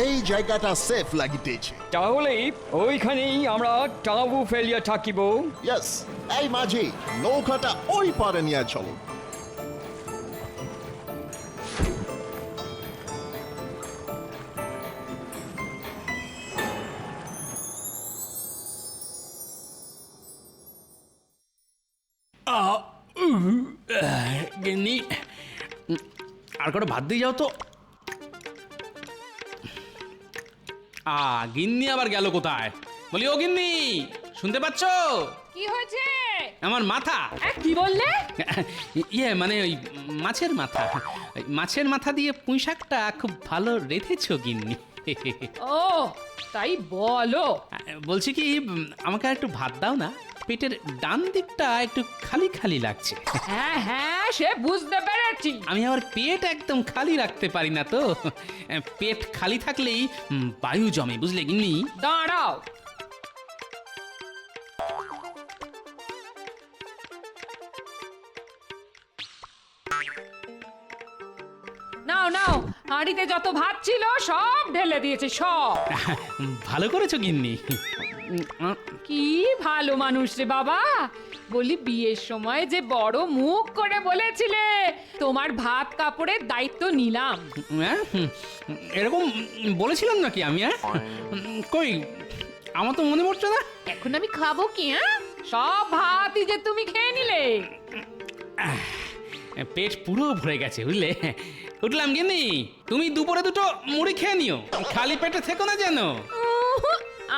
এই জায়গাটা সেফ লাগিতেছে। তাহলে ওইখানেই আমরা টাবু ফেলিয়া থাকিব। ইয়েস, এই মাঝি নৌকাটা ওই পারে নিয়ে চলো। গিন্নি, আর কটা ভাত দিয়ে যাও তো। গিন্নি আবার গেল কোথায়? বলি ও গিন্নি, শুনতে পাচ্ছ? কি হয়েছে? আমার মাথা। কি বললে? মানে ওই মাছের মাথা। মাছের মাথা দিয়ে পুঁই শাকটা খুব ভালো রেঁধেছো গিন্নি। ও তাই বলো। বলছি কি, আমাকে আর একটু ভাত দাও না, পেটের ডান দিকটা একটু খালি খালি লাগছে। হ্যাঁ হ্যাঁ, সে বুঝতে পেরেছি। আমি আবার পেট একদম খালি রাখতে পারি না তো। পেট খালি থাকলেই বায়ু জমে, বুঝলে গিন্নি? দাঁড়াও, নাও নাও, হাঁড়িতে যত ভাত ছিল সব ঢেলে দিয়েছে, সব। ভালো করেছো গিন্নি। কি ভালো মানুষ রে বাবা। বলি, বিয়ের সময় যে বড় মুখ করে বলেছিলে তোমার ভাত কাপড়ের দায়িত্ব নিলাম। এরকম বলেছিলাম নাকি আমি? কই, আমার তো মনে পড়ছে না। এখন আমি খাবো কি? সব ভাতই যে তুমি খেয়ে নিলে। পেট পুরো ভরে গেছে, বুঝলে? উঠলাম গিন্নি, তুমি দুপুরে দুটো মুড়ি খেয়ে নিও, খালি পেটে থেকো না যেন।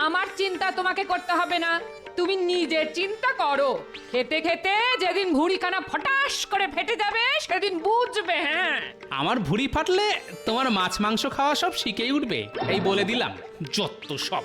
আমার চিন্তা তোমাকে করতে হবে না, তুমি নিজের চিন্তা করো। খেতে খেতে যেদিন ভুঁড়িখানা ফটাস করে ফেটে যাবে সেদিন বুঝবে। হ্যাঁ, আমার ভুঁড়ি ফাটলে তোমার মাছ মাংস খাওয়া সব শিখেই উঠবে, এই বলে দিলাম। যত সব।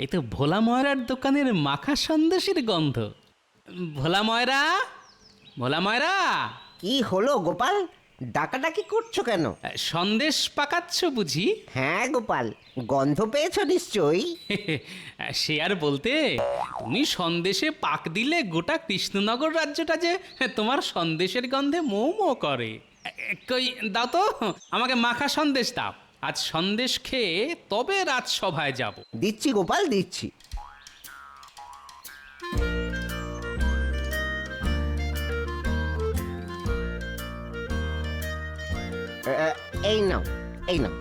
এই তো ভোলা ময়রার দোকানের মাখা সন্দেশের গন্ধ। ভোলা ময়রা, ভোলা ময়রা। কি হলো গোপাল, ডাকাডাকি করছো কেন? সন্দেশ পাকাচ্ছ বুঝি? হ্যাঁ গোপাল, গন্ধ পেয়েছো নিশ্চয়ই। সে আর বলতে, তুমি সন্দেশে পাক দিলে গোটা কৃষ্ণনগর রাজ্যটা যে তোমার সন্দেশের গন্ধে মৌ মৌ করে। কই দাও তো, আমাকে মাখা সন্দেশ দাও। আজ সন্দেশ খেয়ে তবে রাজসভায় যাব। দিচ্ছি গোপাল, দিচ্ছি। এই নাও, এই নাও।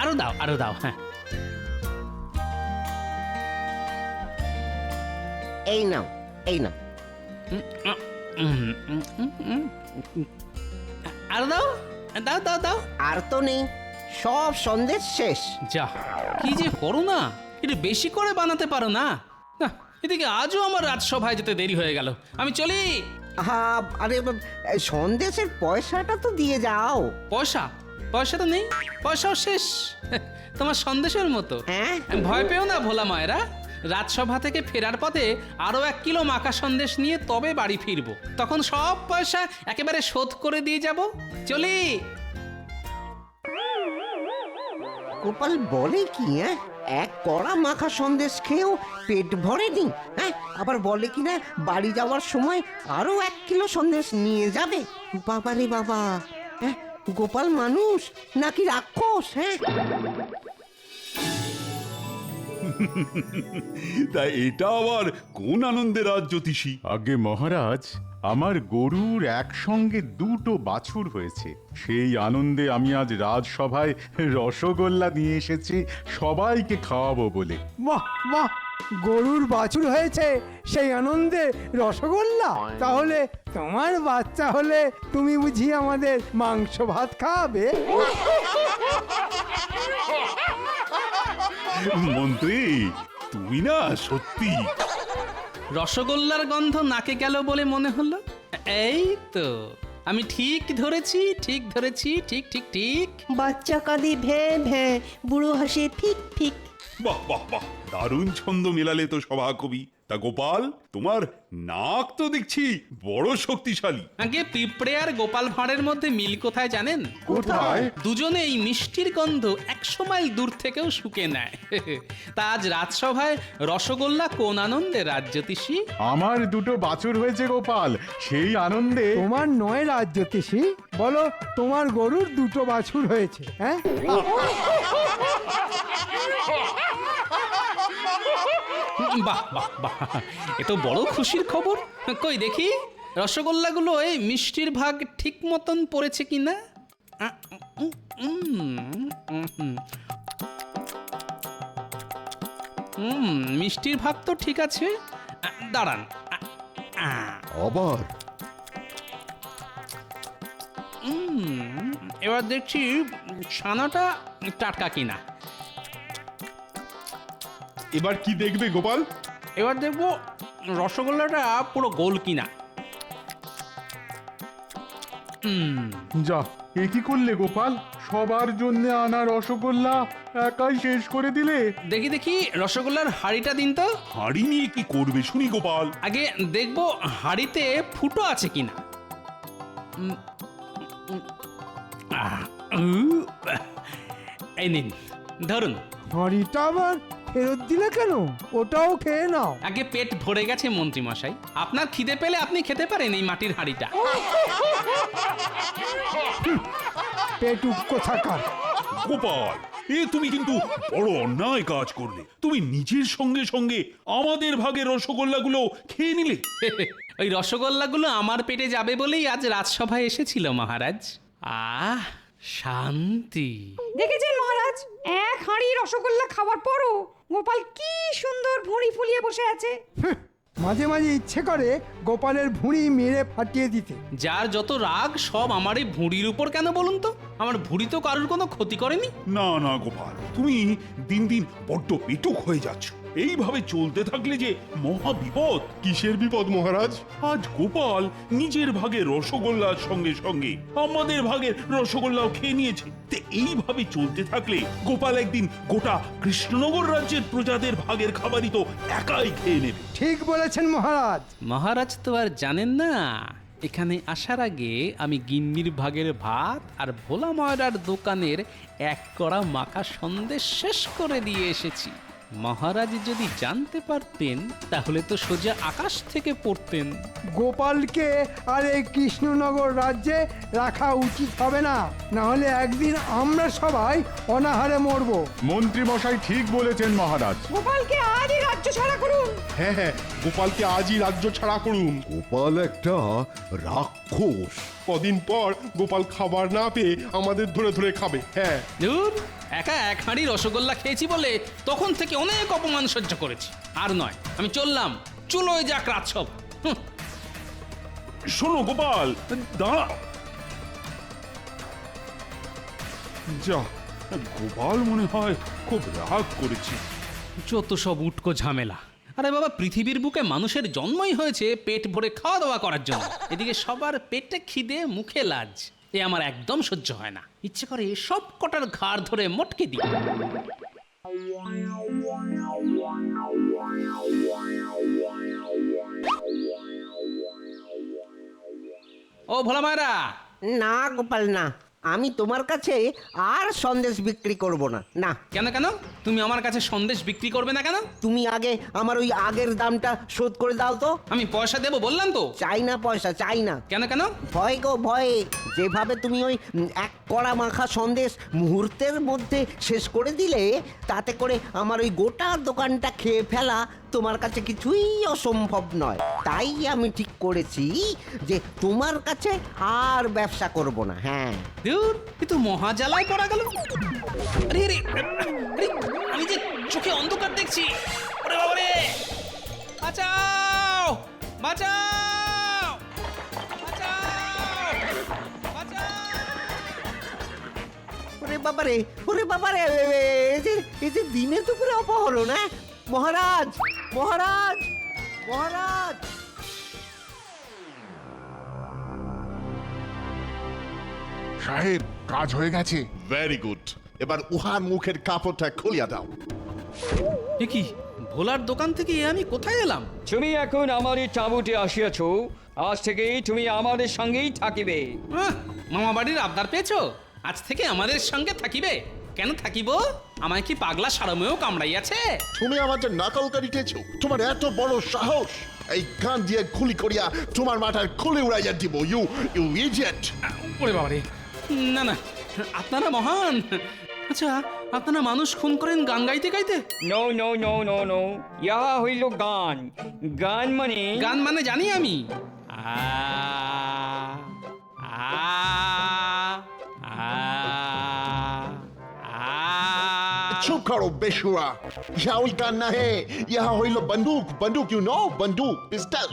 আরো দাও, আরো দাও। হ্যাঁ, এই নাও, এই নাও। আরো দাও, দাও দাও দাও। আর তো নেই, সব সন্দেশ শেষ। যা, কি যে করো না, একটু বেশি করে বানাতে পারো না? না, এদিকে আজও আমার রাজসভায় যেতে দেরি হয়ে গেল, আমি চলি। আরে সন্দেশের পয়সাটা তো দিয়ে যাও। পয়সা? পয়সা তো নেই, পয়সাও শেষ। তোমার সন্দেশের মতো। হ্যাঁ, ভয় পেও না ভোলা মায়েরা, রাজসভা থেকে ফেরার পথে আরো 1 কিলো মাখা সন্দেশ নিয়ে তবে বাড়ি ফিরবো, তখন সব পয়সা একেবারে শোধ করে দিয়ে যাব। চলি। গোপাল বলে কি? এক কড়া মাখা সন্দেশ খেয়েও পেট ভরেনি। হ্যাঁ, আবার বলে কি না বাড়ি যাওয়ার সময় আরো 1 কিলো সন্দেশ নিয়ে যাবে। বাবা রে বাবা, গোপাল মানুষ নাকি রাক্ষস? হ্যাঁ, তা এটা আবার কোন আনন্দের রাজ জ্যোতিষী? আগে মহারাজ, আমার গরুর একসঙ্গে 2টো বাছুর হয়েছে, সেই আনন্দে আমি আজ রাজসভায় রসগোল্লা নিয়ে এসেছি সবাইকে খাওয়াবো বলে। বাহ বাহ, গরুর বাছুর হয়েছে সেই আনন্দে রসগোল্লা? তাহলে তোমার বাচ্চা হলে তুমি বুঝি আমাদের মাংস ভাত খাওয়াবে? মন্ত্রী, তুই না সত্যি। রসগোল্লার গন্ধ নাকে গেল বলে মনে হলো। এই তো, আমি ঠিক ধরেছি, ঠিক ধরেছি, ঠিক ঠিক ঠিক। বাচ্চা কাঁদে ভ্যাঁ ভ্যাঁ, বুড়ো হাসে ফিক ফিক। বাহ বাহ বাহ, দারুণ ছন্দ মেলালে তো সভাকবি। তা গোপাল, তোমার নাক তো দেখছি বড় শক্তিশালী। আগে পিঁপড়ে আর গোপাল ভাঁড়ের মধ্যে মিল কোথায় জানেন? কোথায়? দুজনে এই মিষ্টির গন্ধ 100 মাইল দূর থেকেও শুকে নেয়। তা আজ রাজসভায় রসগোল্লা কোন আনন্দে রাজ্যতীষী? আমার দুটো বাছুর হয়েছে গোপাল, সেই আনন্দে। তোমার নয় রাজ্যতীষী, বলো তোমার গরুর দুটো বাছুর হয়েছে। হ্যাঁ, বাহ বাহ বাহ, এ তো বড় খুশির খবর। কই দেখি রসগোল্লাগুলো এই মিষ্টির ভাগ ঠিক মতন পড়েছে কিনা। মিষ্টির ভাগ তো ঠিক আছে। দাঁড়ান, আবার এবার দেখছি ছানাটা টাটকা কিনা। এবার কি দেখবে গোপাল? এবার দেখবো রসগোল্লাটা পুরো গোল কিনা। যা, এ কি করলে গোপাল? সবার জন্য আনা রসগোল্লা একাই শেষ করে দিলে। দেখি দেখি রসগোল্লার হাঁড়িটা দিন তো। হাঁড়ি নিয়ে কি করবে শুনি গোপাল? আগে দেখবো হাঁড়িতে ফুটো আছে কিনা। এই নিন, ধরুন। হাঁড়িটা আবার ফেরত দিলে কেন? ওটাও খেয়ে নাও। আগে পেট ভরে গেছে মন্ত্রী মশাই, আপনার খিদে পেলে আপনি খেতে পারেন এই মাটির হাঁড়িটা। পেটুক কোথাকার। গোপাল, এ তুমি কিন্তু বড় অন্যায় কাজ করলে। তুমি নিজের সঙ্গে সঙ্গে আমাদের ভাগের রসগোল্লাগুলো খেয়ে নিলে। ওই রসগোল্লাগুলো আমার পেটে যাবে বলেই আজ রাজসভায় এসেছিল মহারাজ। আহ, শান্তি। দেখেছেন মহারাজ, এক হাঁড়ি রসগোল্লা খাওয়ার পরও গোপাল কি সুন্দর ভুঁড়ি ফুলিয়ে বসে আছে। মাঝে মাঝে ইচ্ছে করে গোপালের ভুঁড়ি মেরে ফাটিয়ে দিতে। যার যত রাগ সব আমার এই ভুঁড়ির উপর কেন বলুন তো? আমার ভুঁড়ি তো কারোর কোনো ক্ষতি করেনি। না না গোপাল, তুমি দিন দিন বড্ড পেটুক হয়ে যাচ্ছ। এইভাবে চলতে থাকলে যে মহা বিপদ। কিসের বিপদ মহারাজ? আজ গোপাল নিজের ভাগের রসগোল্লার সঙ্গে সঙ্গে আমাদের ভাগের রসগোল্লাও খেয়ে নিয়েছে। তে এইভাবে চলতে থাকলে গোপাল একদিন গোটা কৃষ্ণনগর রাজ্যের প্রজাদের ভাগের খাবারই তো একাই খেয়ে নেবে। ঠিক বলেছেন মহারাজ। মহারাজ তো আর জানেন না, এখানে আসার আগে আমি গিন্নির ভাগের ভাত আর ভোলা ময়রার দোকানের এক কড়া মাখা সন্দেশ শেষ করে দিয়ে এসেছি। মহারাজ যদি জানতে পারতেন তাহলে তো সোজা আকাশ থেকে পড়তেন। গোপালকে আর এই কৃষ্ণনগর রাজ্যে রাখা উচিত হবে না, না হলে একদিন আমরা সবাই অনাহারে মরবো। মন্ত্রী মশাই ঠিক বলেছেন মহারাজ। গোপালকে আজই রাজ্য ছাড়া করুন। হ্যাঁ হ্যাঁ, গোপালকে আজই রাজ্য ছাড়া করুন। গোপাল একটা রাক্ষস। কদিন পর গোপাল খাবার না পেয়ে আমাদের ধরে ধরে খাবে। হ্যাঁ, ধুর, একা এক হাঁড়ি রসগোল্লা খেয়েছি বলে তখন থেকে অনেক অপমান সহ্য করেছি। আর নয়, আমি চললাম। চুলোয় যাক রাজসভা। শোনো গোপাল, দাঁড়া। যা, গোপাল মনে হয় খুব রাগ করেছে। যত সব উটকো ঝামেলা। আরে বাবা, পৃথিবীর বুকে মানুষের জন্মই হয়েছে পেট ভরে খাওয়া দাওয়া করার জন্য। এদিকে সবার পেটে খিদে, মুখে লাজ। এ আমার একদম সহ্য হয় না। ইচ্ছে করে সব কটার ঘাড় ধরে মটকে দিই। ও ভোলা মায়েরা, না গোপাল না, আমি তোমার কাছে আর সন্দেশ বিক্রি করব না। না। কেন কেন? তুমি আমার কাছে সন্দেশ বিক্রি করবে না কেন? তুমি আগে আমার ওই আগের দামটা শোধ করে দাও তো। আমি পয়সা দেবো বললাম তো। চাই না পয়সা, চাই না। কেন কেন? ভয় গো ভয়ে। যেভাবে তুমি ওই এক কড়া মাখা সন্দেশ মুহূর্তের মধ্যে শেষ করে দিলে, তাতে করে আমার ওই গোটা দোকানটা খেয়ে ফেলা তোমার কাছে কিছুই অসম্ভব নয়। তাই আমি ঠিক করেছি যে তোমার কাছে আর ব্যবসা করব না। হ্যাঁ। ধুর, এ তো মহা জ্বালায় পড়া গেল। আরে আরে আরে, আমি যে চোখে অন্ধকার দেখছি। ওরে বাবা রে, বাঁচাও বাঁচাও বাঁচাও বাঁচাও। ওরে বাবারে, ওরে বাবারে, এই যে দিনে দুপুরে অপহরণ। হ্যাঁ মহারাজ, মহারাজ, মহারাজ। সাহেব, কাজ হয়ে গেছে। Very good. এবার উহার মুখের কাপড়টা খুলিয়া দাও। এ কি ভোলার দোকান থেকে এ আমি কোথায় এলাম? তুমি এখন আমাদের চাবুটে আসিয়াছ, আজ থেকে তুমি আমাদের সঙ্গেই থাকিবে। মামা বাড়ির আবদার পেয়েছো? আজ থেকে আমাদের সঙ্গে থাকিবে? কেন থাকিব? আমায় কি পাগলা সারমেও কামড়াইয়াছে? তুমি আমাদের নকল করিতেছ? তোমার এত বড় সাহস! এই গান দিয়ে খুলি করিয়া তোমার মাথার খুলে উড়াইয়া দিব। You you idiot! ওরে বাবারে, না না, আপনারা মহান। আচ্ছা, আপনারা মানুষ খুন করেন গান গাইতে গাইতে? No no no no no, ইহা হইল গান। গান মানে গান মানে জানি আমি। আ আ আ চুপ করো বেশুরা! ইহা ওই গান না হে, ইহা হইল বন্দুক। বন্দুক, ইউ নো, বন্দুক, পিস্তল।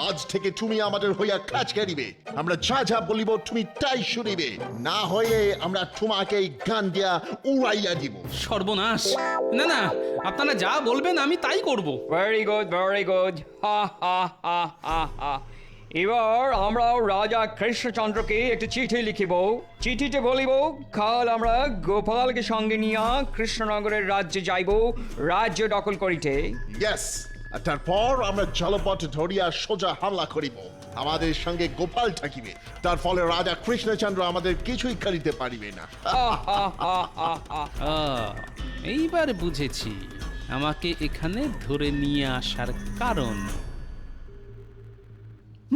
আজ থেকে তুমি আমাদের হইয়া কাজ করিবে। আমরা যা যা বলিব তুমি তাই শুনিবে, না হয়ে আমরা তোমাকে এই গান দিয়া উড়াইয়া দিব। সর্বনাশ! না না, আপনারা যা বলবেন আমি তাই করব। Very good, very good. হা হা হা হা হা। এবার আমরা রাজা কৃষ্ণচন্দ্রকে একটি চিঠি লিখিব। চিঠিতে বলিব, কাল আমরা গোপালকে সঙ্গে নিয়া কৃষ্ণনগরের রাজ্যে যাইব রাজ্য দখল করিতে। ইয়েস, আর তারপর আমরা জলপথ ধরিয়া সোজা হামলা করিব। আমাদের সঙ্গে গোপাল থাকিবে, তার ফলে রাজা কৃষ্ণচন্দ্র আমাদের কিছুই করিতে পারিবে না। এইবার বুঝেছি আমাকে এখানে ধরে নিয়ে আসার কারণ।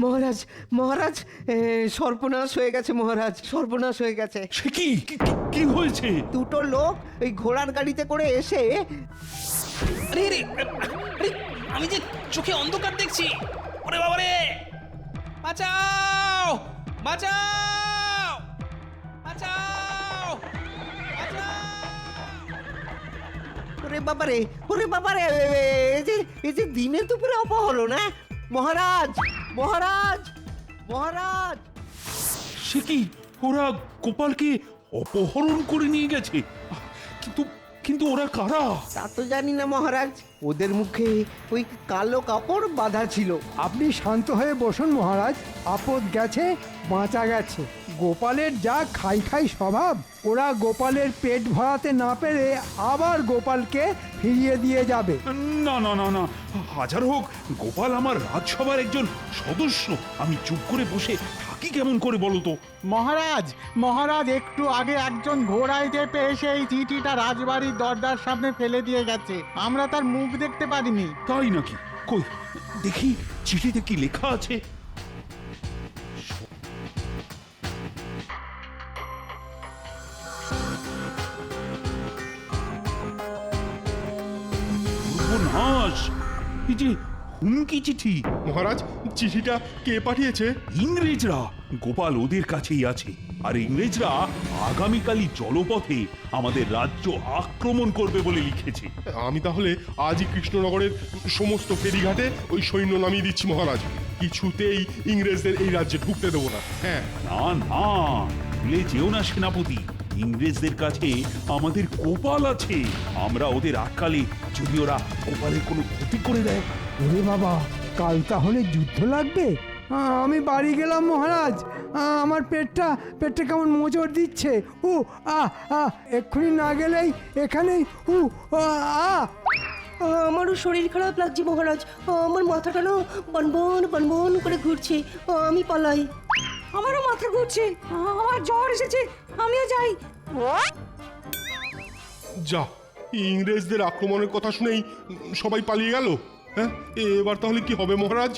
মহারাজ, মহারাজ, সর্বনাশ হয়ে গেছে মহারাজ, সর্বনাশ হয়ে গেছে। সে কি কি হয়েছে? দুটো লোক ওই ঘোড়ার গাড়িতে করে এসে আরে আরে আরে, আমি যে চোখে অন্ধকার দেখছি। ওরে বাবারে, বাঁচাও বাঁচাও বাঁচাও বাঁচাও! ওরে বাবারে, ওরে বাবারে, এই যে দিনে দুপুরে অপহরণ! হ্যাঁ মহারাজ, মহারাজ, মহারাজ! সে কি ওরা গোপালকে অপহরণ করে নিয়ে গেছে? কিন্তু কিন্তু ওরা কারা? তা তো জানি না মহারাজ, ওদের মুখে ওই কালো কাপড় বাঁধা ছিল। আপনি শান্ত হয়ে বসুন মহারাজ, আপদ গেছে বাঁচা গেছে। গোপালের যা খাই খাই স্বভাব, ওরা গোপালের পেট ভরাতে না পেরে আবার গোপালকে ফিরিয়ে দিয়ে যাবে। না না না না, হাজার হোক গোপাল আমার রাজসভার একজন সদস্য। আমি চুপ করে বসে থাকি কেমন করে বলো তো? মহারাজ, মহারাজ একটু আগে একজন ঘোড়ায় চেপে এসে এই চিঠিটা রাজবাড়ির দরজার সামনে ফেলে দিয়ে গেছে। আমরা তার মুখ দেখতে পারিনি। তাই নাকি? কই দেখি চিঠিতে কি লেখা আছে। সর্বনাশ! এই যে হুমকি চিঠি। মহারাজ, চিঠিটা কে পাঠিয়েছে? ইংরেজরা। গোপাল ওদের কাছেই আছে, আর ইংরেজরা আগামীকালই জলপথে আমাদের রাজ্য আক্রমণ করবে বলে লিখেছে। আমি তাহলে আজই কৃষ্ণনগরের সমস্ত ফেরিঘাটে ওই সৈন্য নামিয়ে দিচ্ছি মহারাজ। কিছুতেই ইংরেজদের এই রাজ্যে ঢুকতে দেবো না। হ্যাঁ। না না, ভুলে যেও না সেনাপতি, ইংরেজদের কাছে আমাদের গোপাল আছে। আমরা ওদের আটকালে যদি ওরা গোপালের কোনো ক্ষতি করে দেয়। ওরে বাবা, কাল তাহলে যুদ্ধ লাগবে। আমি বাড়ি গেলাম মহারাজ, আমার পেটটা কেমন মোচড় দিচ্ছে। এক্ষুনি না গেলেই এখানেই আমারও শরীর খারাপ লাগছে মহারাজ, আমার মাথাটা না বনবন বনবন করে ঘুরছে, আমি পালাই। আমারও মাথা ঘুরছে, আমার জ্বর এসেছে, আমিও যাই। যা, ইংরেজদের আক্রমণের কথা শুনেই সবাই পালিয়ে গেল। হ্যাঁ, এবার তাহলে কি হবে মহারাজ?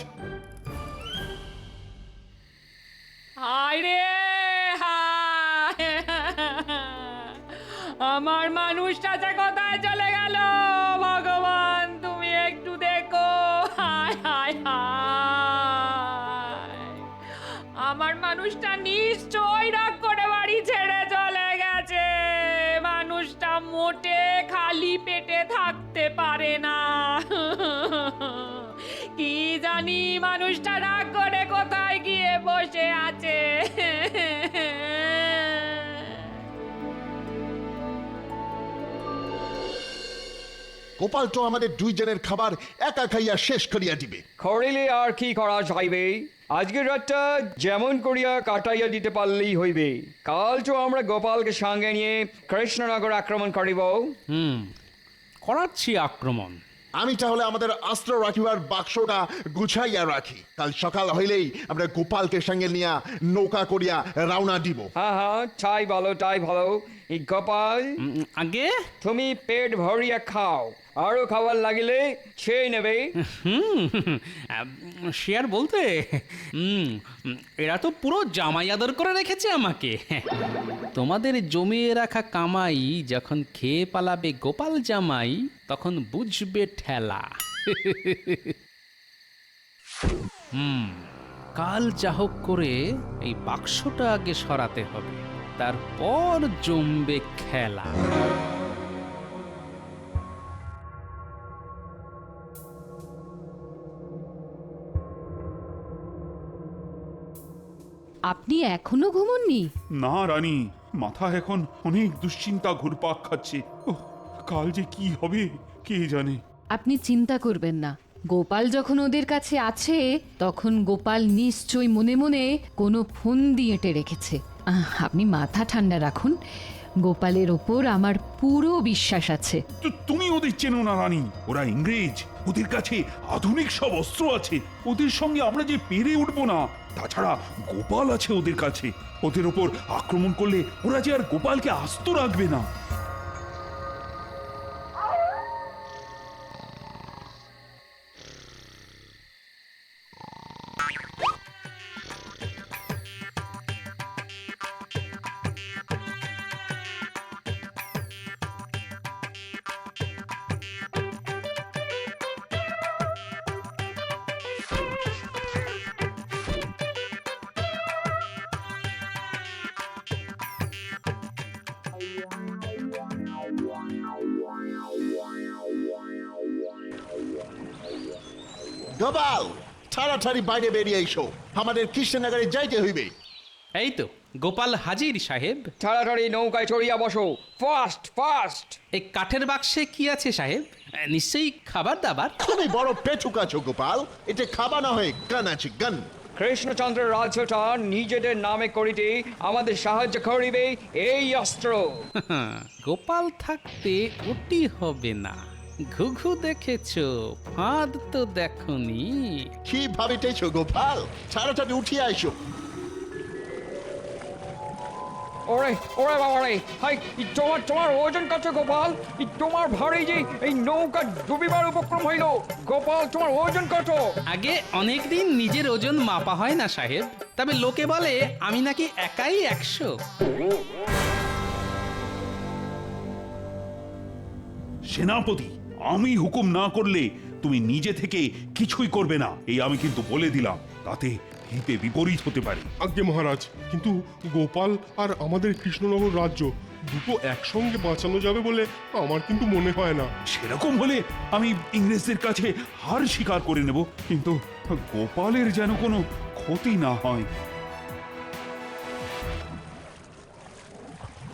হায় রে হায়! আমার মানুষটা যে কোথায় চলে গেল ভগবান, তুমি একটু দেখো। হায় হায় হায়! আমার মানুষটা নিশ্চয় রাগ করে বাড়ি ছেড়ে চলে গেছে। মানুষটা মোটে খালি পেটে থাকতে পারে না। কি জানি মানুষটা রাগ করে কোথায় গিয়ে বসে আছে। গোপাল তো আমাদের দুইজনের খাবার একা খাইয়া শেষ করিয়া দিবে। করিলে আর কি করা যাইবে? আজকের রাতটা যেমন করিয়া কাটাইয়া দিতে পারলেই হইবে। কাল তো আমরা গোপালকে সঙ্গে নিয়ে কৃষ্ণনগর আক্রমণ করিব। করাচ্ছি আক্রমণ। আমি তাহলে আমাদের অস্ত্র রাখিবার বাক্সটা গুছাইয়া রাখি, কাল সকাল হইলেই আমরা গোপালকে সঙ্গে নিয়ে নৌকা করিয়া রওনা দিব। হ্যাঁ হ্যাঁ, তাই ভালো তাই ভালো। এই গোপাল, আগে তুমি পেট ভরিয়া খাও, আরো খাবার লাগিলে খেয়ে নেবে। সে আর বলতে, এরা তো পুরো জামাই আদর করে রেখেছে আমাকে। তোমাদের জমিয়ে রাখা কামাই যখন খেয়ে পালাবে গোপাল জামাই, তখন বুঝবে ঠেলা। কাল যা হোক করে এই বাক্সটা আগে সরাতে হবে, তারপর জমবে খেলা। আপনি এখনো ঘুমোননি? না রানী, মাথা এখন অনেক দুশ্চিন্তা ঘুরপাক খাচ্ছে। ওহ, কাল যে কি হবে কে জানে। আপনি চিন্তা করবেন না, গোপাল যখন ওদের কাছে আছে তখন গোপাল নিশ্চয়ই মনে মনে কোনো ফোন দিয়ে এঁটে রেখেছে। আপনি মাথা ঠান্ডা রাখুন, গোপালের ওপর আমার পুরো বিশ্বাস আছে। তুমি ওদের চেনো না রানী, ওরা ইংরেজ, ওদের কাছে আধুনিক সব অস্ত্র আছে, ওদের সঙ্গে আমরা যে পেরে উঠবো না। তাছাড়া গোপাল আছে ওদের কাছে, ওদের ওপর আক্রমণ করলে ওরা যে আর গোপালকে আস্ত রাখবে না। গোপাল, তাড়াতাড়ি বাইরে বেরিয়ে এসো, আমাদের কৃষ্ণনগরে যাইতে হইবে। এই তো গোপাল হাজির সাহেব। তাড়াতাড়ি নৌকায় চড়িয়া বসো, ফাস্ট ফাস্ট। এই কাঠের বাক্সে কি আছে সাহেব? নিশ্চয়ই খাবার দাবার। তুমি বড় পেটুক আছো গোপাল, এটা খাবা না হয় গান আছে গান। কৃষ্ণচন্দ্রের রাজ্যটা নিজেদের নামে করিতে আমাদের সাহায্য করিবে এই অস্ত্র। গোপাল থাকতে ওটি হবে না। ঘুঘু দেখেছো, ফাঁদ তো দেখনি। কি ভাবিতেছো গোপাল? তাড়াতাড়ি উঠিয়া এসো। ওরে ওরে বাবা রে, হাই তোমার তোমার ওজন কত গোপাল? তোমার ভারী যে এই নৌকা ডুবিবার উপক্রম হইল। গোপাল, তোমার ওজন কত? আগে অনেকদিন নিজের ওজন মাপা হয় না সাহেব, তবে লোকে বলে আমি নাকি একাই 100। সেনাপতি, আমি হুকুম না করলে তুমি নিজে থেকে কিছুই করবে না, এই আমি কিন্তু বলে দিলাম, তাতে হিতে বিপরীত হতে পারে। আজ্ঞে মহারাজ, কিন্তু গোপাল আর আমাদের কৃষ্ণনগর রাজ্য দুটো একসঙ্গে বাঁচানো যাবে বলে আমার কিন্তু মনে হয় না। সেরকম হলে আমি ইংরেজদের কাছে হার স্বীকার করে নেব, কিন্তু গোপালের যেন কোনো ক্ষতি না হয়।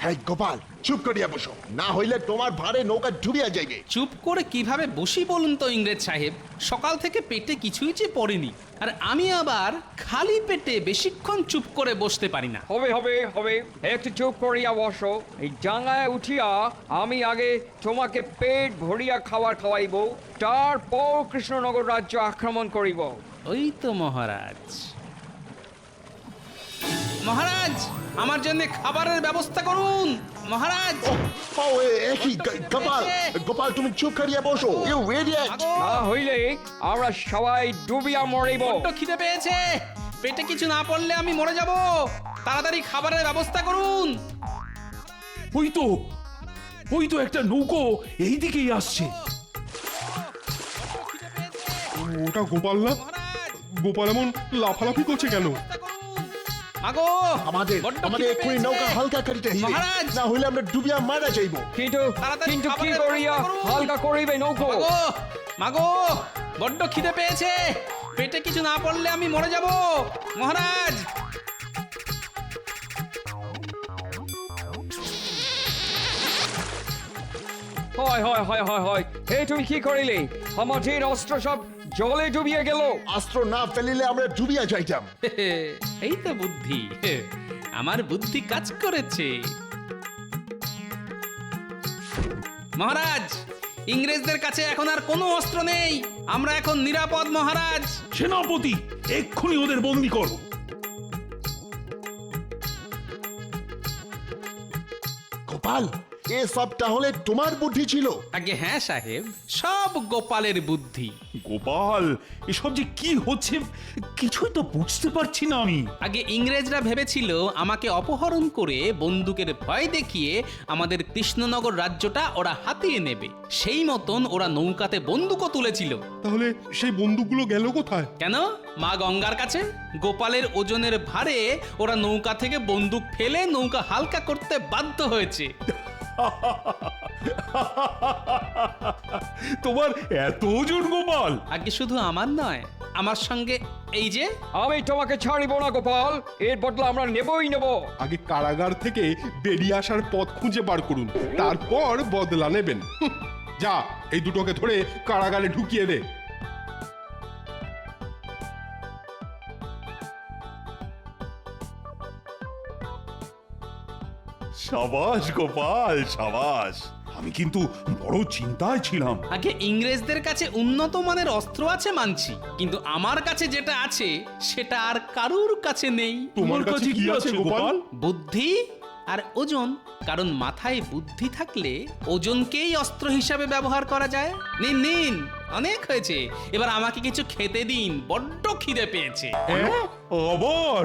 হ্যাঁ গোপাল, চুপ করিয়া বসো, না হইলে তোমার ভারে নৌকা ডুবিয়া যাইবে। চুপ করে কিভাবে বসি বলুন তো ইংরেজ সাহেব? সকাল থেকে পেটে কিছুই যে পড়েনি, আর আমি আবার খালি পেটে বেশিক্ষণ চুপ করে বসতে পারি না। হবে হবে হবে, একটু চুপ করিয়া বসো। এই ডাঙায় উঠিয়া আমি আগে তোমাকে পেট ভরিয়া খাবার খাওয়াইব, তারপর কৃষ্ণনগর রাজ্য আক্রমণ করিব। ওই তো মহারাজ। মহারাজ, আমার জন্য খাবারের ব্যবস্থা করুন মহারাজ। গোপাল, গোপাল তুমি চুপ করিয়া বসো। You idiot! না হইলে আমরা সবাই ডুবিয়া মরিব। বড্ড খিদে পেয়েছে, পেটে কিছু না পড়লে আমি মরে যাব। তাড়াতাড়ি খাবারের ব্যবস্থা করুন। ওই তো একটা নৌকো এই দিকেই আসছে। ওটা গোপাল না? গোপাল এমন লাফালাফি করছে কেন? আগো, আমাদের এক্ষুনি নৌকা হালকা করিতে হইবে, মহারাজ! না হইলে আমরা ডুবিয়া মারা যাইব। কিন্তু তাড়াতাড়ি কিন্তু কি খাবারের করিয়া ব্যবস্থা করুন। হালকা করিবে নৌকো? মাগো, বড্ড খিদে পেয়েছে, পেটে কিছু না পড়লে আমি মরে যাব মহারাজ। হয় হয় হয় হয় হয়, হে তুমি কি করিলে? আমাদের অস্ত্র সব জলে ডুবিয়ে গেল। অস্ত্র না ফেলিলে আমরা ডুবিয়া যাইতাম। এই তো বুদ্ধি, আমার বুদ্ধি কাজ করেছে। মহারাজ, ইংরেজদের কাছে এখন আর কোনো অস্ত্র নেই, আমরা এখন নিরাপদ মহারাজ। সেনাপতি, এক্ষুনি ওদের বন্দি করো। গোপাল এসব তাহলে তোমার বুদ্ধি ছিল? আগে হ্যাঁ সাহেব, সব গোপালের বুদ্ধি। গোপাল, এসব যে কি হচ্ছে কিছুই তো বুঝতে পারছি না আমি। আগে ইংরেজরা ভেবেছিল আমাকে অপহরণ করে বন্দুকের ভয় দেখিয়ে আমাদের কৃষ্ণনগর রাজ্যটা ওরা হাতিয়ে নেবে, সেই মতন ওরা নৌকাতে বন্দুকও তুলেছিল। তাহলে সেই বন্দুকগুলো গেল কোথায়? কেন? মা গঙ্গার কাছে। গোপালের ওজনের ভারে ওরা নৌকা থেকে বন্দুক ফেলে নৌকা হালকা করতে বাধ্য হয়েছে। তোমার এত ওজন গোপাল? আগে শুধু আমার নয়, আমার সঙ্গে এই যে। আমি তোমাকে ছাড়িব না গোপাল, এর বদলা আমরা নেবই নেব। আগে কারাগার থেকে বেরিয়ে আসার পথ খুঁজে বার করুন, তারপর বদলা নেবেন। যা, এই দুটোকে ধরে কারাগারে ঢুকিয়ে দে। সাবাস গোপাল, সাবাস। আমি কিন্তু বড় চিন্তায় ছিলাম। আগে ইংরেজদের কাছে উন্নত মানের অস্ত্র আছে মানছি, কিন্তু আমার কাছে যেটা আছে সেটা আর কারুর কাছে নেই। তোমার কাছে কি আছে গোপাল? বুদ্ধি আর ওজন। কারণ মাথায় বুদ্ধি থাকলে ওজনকেই অস্ত্র হিসাবে ব্যবহার করা যায়। নিন নিন, অনেক হয়েছে, এবার আমাকে কিছু খেতে দিন, বড্ড খিদে পেয়েছে। আবার